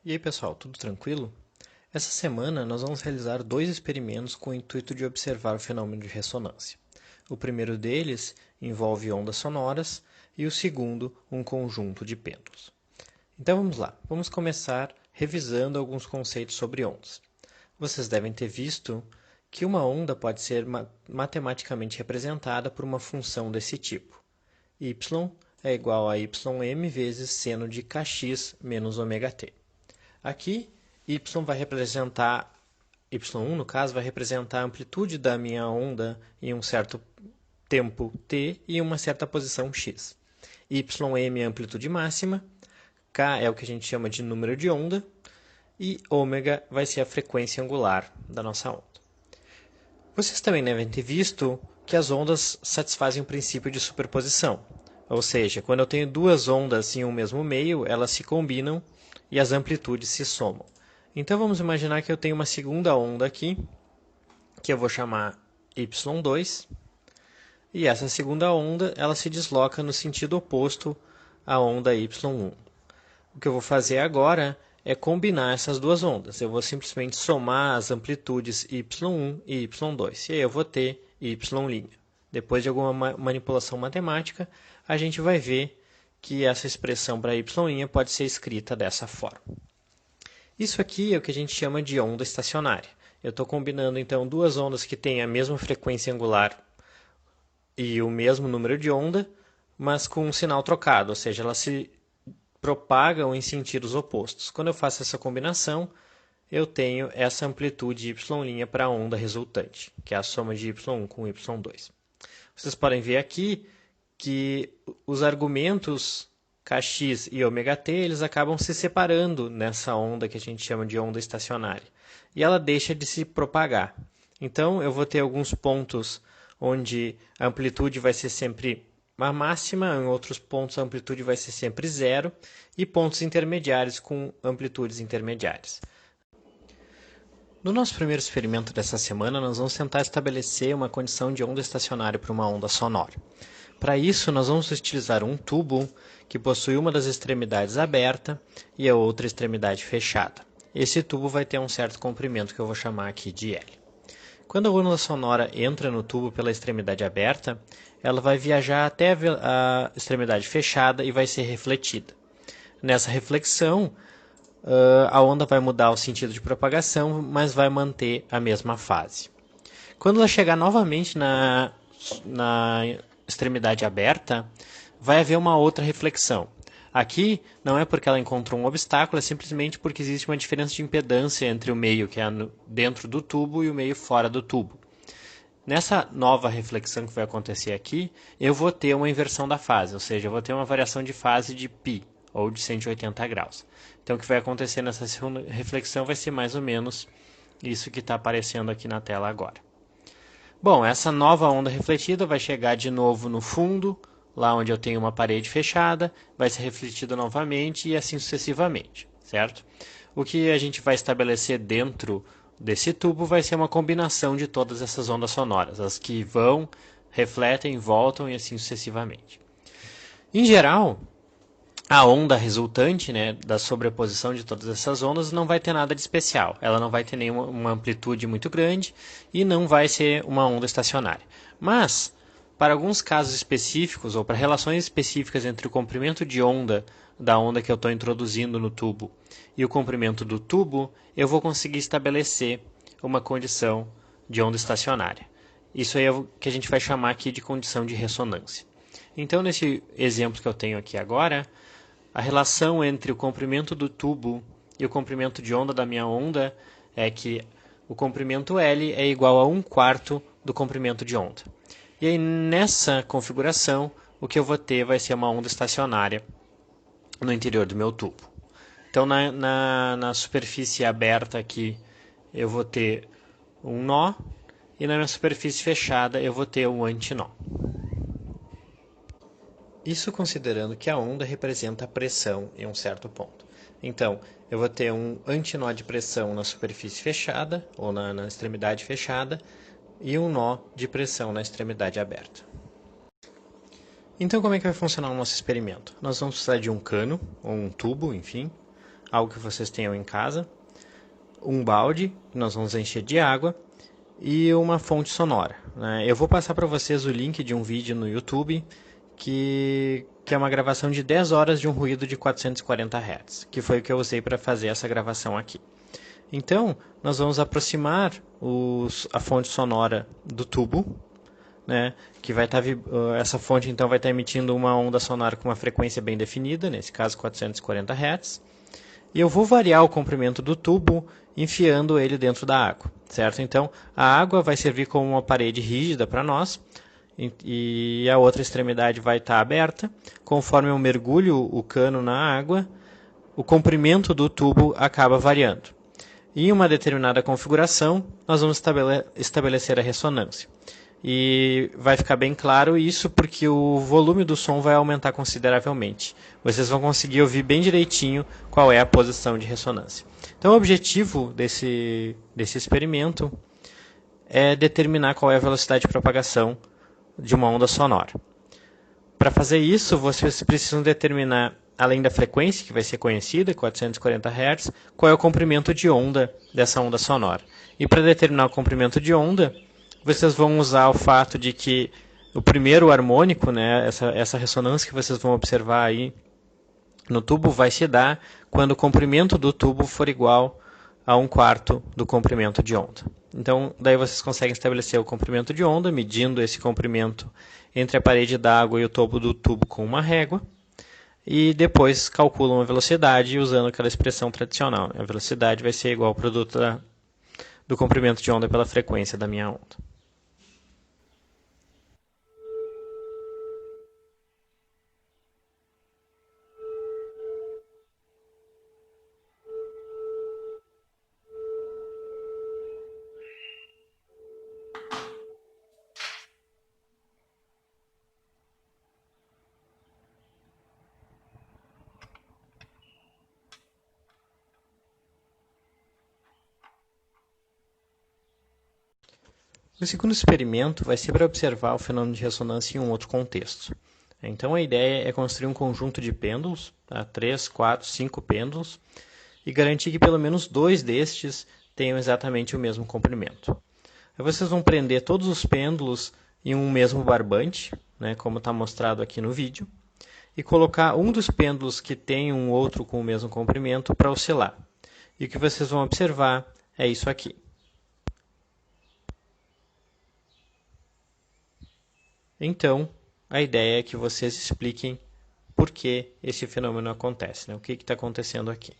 E aí pessoal, tudo tranquilo? Essa semana nós vamos realizar dois experimentos com o intuito de observar o fenômeno de ressonância. O primeiro deles envolve ondas sonoras e o segundo um conjunto de pêndulos. Então vamos lá, vamos começar revisando alguns conceitos sobre ondas. Vocês devem ter visto que uma onda pode ser matematicamente representada por uma função desse tipo. Y é igual a ym vezes seno de kx menos ωt. Aqui, y vai representar, y1 no caso, vai representar a amplitude da minha onda em um certo tempo t e em uma certa posição x. Ym é a amplitude máxima, k é o que a gente chama de número de onda, e ômega vai ser a frequência angular da nossa onda. Vocês também devem ter visto que as ondas satisfazem o princípio de superposição, ou seja, quando eu tenho duas ondas em um mesmo meio, elas se combinam e as amplitudes se somam. Então vamos imaginar que eu tenho uma segunda onda aqui, que eu vou chamar y2, e essa segunda onda ela se desloca no sentido oposto à onda y1. O que eu vou fazer agora é combinar essas duas ondas. Eu vou simplesmente somar as amplitudes y1 e y2, e aí eu v'ou ter y'. Depois de alguma manipulação matemática, a gente vai ver que essa expressão para y' pode ser escrita dessa forma. Isso aqui é o que a gente chama de onda estacionária. Eu estou combinando então duas ondas que têm a mesma frequência angular e o mesmo número de onda, mas com um sinal trocado, ou seja, elas se propagam em sentidos opostos. Quando eu faço essa combinação, eu tenho essa amplitude y' para a onda resultante, que é a soma de y1 com y2. Vocês podem ver aqui que os argumentos kx e ωt eles acabam se separando nessa onda que a gente chama de onda estacionária. E ela deixa de se propagar. Então, eu vou ter alguns pontos onde a amplitude vai ser sempre a máxima, em outros pontos a amplitude vai ser sempre zero, e pontos intermediários com amplitudes intermediárias. No nosso primeiro experimento dessa semana, nós vamos tentar estabelecer uma condição de onda estacionária para uma onda sonora. Para isso, nós vamos utilizar um tubo que possui uma das extremidades aberta e a outra extremidade fechada. Esse tubo vai ter um certo comprimento que eu vou chamar aqui de L. Quando a onda sonora entra no tubo pela extremidade aberta, ela vai viajar até a extremidade fechada e vai ser refletida. Nessa reflexão, a onda vai mudar o sentido de propagação, mas vai manter a mesma fase. Quando ela chegar novamente na extremidade aberta, vai haver uma outra reflexão. Aqui não é porque ela encontrou um obstáculo, é simplesmente porque existe uma diferença de impedância entre o meio que é dentro do tubo e o meio fora do tubo. Nessa nova reflexão que vai acontecer aqui, eu vou ter uma inversão da fase, ou seja, eu vou ter uma variação de fase de π, ou de 180 graus. Então o que vai acontecer nessa segunda reflexão vai ser mais ou menos isso que está aparecendo aqui na tela agora. Bom, essa nova onda refletida vai chegar de novo no fundo, lá onde eu tenho uma parede fechada, vai ser refletida novamente e assim sucessivamente, certo? O que a gente vai estabelecer dentro desse tubo vai ser uma combinação de todas essas ondas sonoras, as que vão, refletem, voltam e assim sucessivamente. Em geral, a onda resultante, da sobreposição de todas essas ondas não vai ter nada de especial. Ela não vai ter nenhuma amplitude muito grande e não vai ser uma onda estacionária. Mas, para alguns casos específicos ou para relações específicas entre o comprimento de onda da onda que eu estou introduzindo no tubo e o comprimento do tubo, eu vou conseguir estabelecer uma condição de onda estacionária. Isso aí é o que a gente vai chamar aqui de condição de ressonância. Então, nesse exemplo que eu tenho aqui agora, a relação entre o comprimento do tubo e o comprimento de onda da minha onda é que o comprimento L é igual a 1/4 do comprimento de onda. E aí, nessa configuração, o que eu vou ter vai ser uma onda estacionária no interior do meu tubo. Então, na superfície aberta aqui, eu vou ter um nó, e na minha superfície fechada, eu vou ter um antinó. Isso considerando que a onda representa a pressão em um certo ponto. Então, eu vou ter um antinó de pressão na superfície fechada, ou na extremidade fechada, e um nó de pressão na extremidade aberta. Então, como é que vai funcionar o nosso experimento? Nós vamos precisar de um cano, ou um tubo, enfim, algo que vocês tenham em casa, um balde, que nós vamos encher de água, e uma fonte sonora, né? Eu vou passar para vocês o link de um vídeo no YouTube que é uma gravação de 10 horas de um ruído de 440 Hz, que foi o que eu usei para fazer essa gravação aqui. Então, nós vamos aproximar a fonte sonora do tubo, né, que vai estar essa fonte então vai estar emitindo uma onda sonora com uma frequência bem definida, nesse caso 440 Hz. E eu vou variar o comprimento do tubo enfiando ele dentro da água, certo? Então, a água vai servir como uma parede rígida para nós e a outra extremidade vai estar aberta. Conforme eu mergulho o cano na água, o comprimento do tubo acaba variando. Em uma determinada configuração, nós vamos estabelecer a ressonância. E vai ficar bem claro isso porque o volume do som vai aumentar consideravelmente. Vocês vão conseguir ouvir bem direitinho qual é a posição de ressonância. Então, o objetivo desse experimento é determinar qual é a velocidade de propagação de uma onda sonora. Para fazer isso, vocês precisam determinar, além da frequência, que vai ser conhecida, 440 Hz, qual é o comprimento de onda dessa onda sonora. E para determinar o comprimento de onda, vocês vão usar o fato de que o primeiro harmônico, né, essa ressonância que vocês vão observar aí no tubo, vai se dar quando o comprimento do tubo for igual a 1/4 do comprimento de onda. Então, daí vocês conseguem estabelecer o comprimento de onda, medindo esse comprimento entre a parede d'água e o topo do tubo com uma régua, e depois calculam a velocidade usando aquela expressão tradicional. A velocidade vai ser igual ao produto do comprimento de onda pela frequência da minha onda. O segundo experimento vai ser para observar o fenômeno de ressonância em um outro contexto. Então a ideia é construir um conjunto de pêndulos, 3, 4, 5 pêndulos, e garantir que pelo menos 2 destes tenham exatamente o mesmo comprimento. Aí vocês vão prender todos os pêndulos em um mesmo barbante, né, como está mostrado aqui no vídeo, e colocar um dos pêndulos que tem um outro com o mesmo comprimento para oscilar. E o que vocês vão observar é isso aqui. Então, a ideia é que vocês expliquem por que esse fenômeno acontece, né? O que está acontecendo aqui.